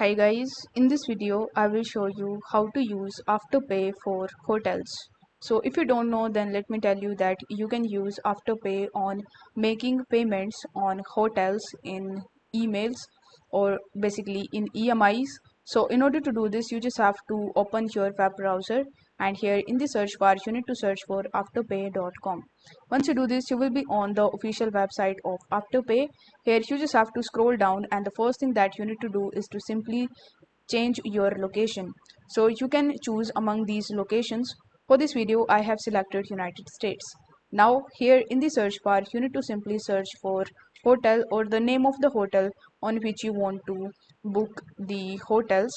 Hi guys, in this video I will show you how to use Afterpay for hotels. So if you don't know, then let me tell you that you can use Afterpay on making payments on hotels in emails or basically in EMIs. So in order to do this, you just have to open your web browser, and here in the search bar you need to search for afterpay.com. Once you do this, you will be on the official website of Afterpay. Here you just have to scroll down, and the first thing that you need to do is to simply change your location. So you can choose among these locations. For this video I have selected United States. Now here in the search bar you need to simply search for hotel or the name of the hotel on which you want to book the hotels.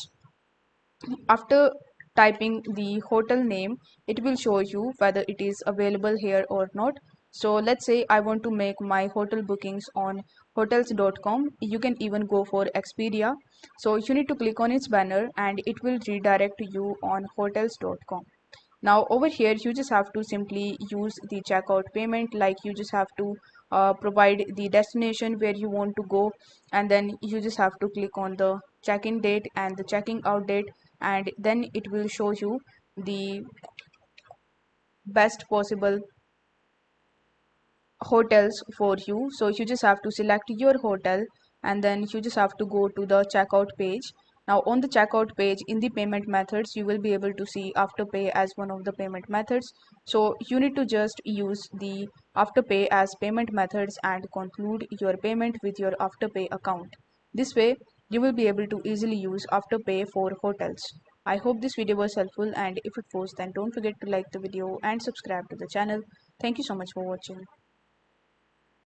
After typing the hotel name, it will show you whether it is available here or not. So let's say I want to make my hotel bookings on hotels.com. You can even go for Expedia. So you need to click on its banner and it will redirect you on hotels.com. Now over here you just have to simply use the checkout payment, like you just have to provide the destination where you want to go, and then you just have to click on the check-in date and the checking out date, and then it will show you the best possible hotels for you. So you just have to select your hotel and then you just have to go to the checkout page. Now on the checkout page, in the payment methods, you will be able to see Afterpay as one of the payment methods. So you need to just use the Afterpay as payment methods and conclude your payment with your Afterpay account. This way you will be able to easily use Afterpay for hotels. I hope this video was helpful, and if it was, then don't forget to like the video and subscribe to the channel. Thank you so much for watching.